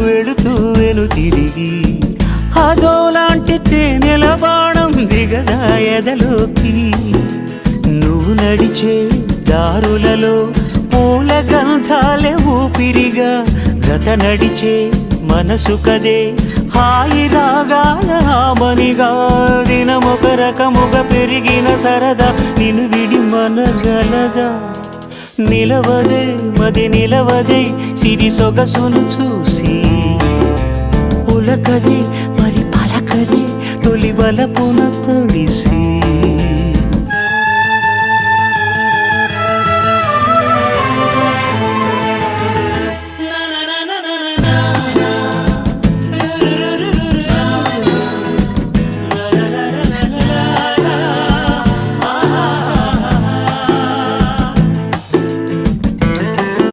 వెళుతూ వెను తిరిగి అదోలాంటి తేనెల బాణం దిగదా ఎదలోకి నువ్వు నడిచే దారులలో పూల గంధాలే ఊపిరిగా గత నడిచే మనసు కదే హాయి రాగాల హామనిగా దినమొక రకముగా పెరిగిన సరదా నిన్ను విడి మనగలదా నిలవదే మది నిలవదే సిరి సొగసును చూసి ఉలకదే మరి పలకదే తొలి వలపున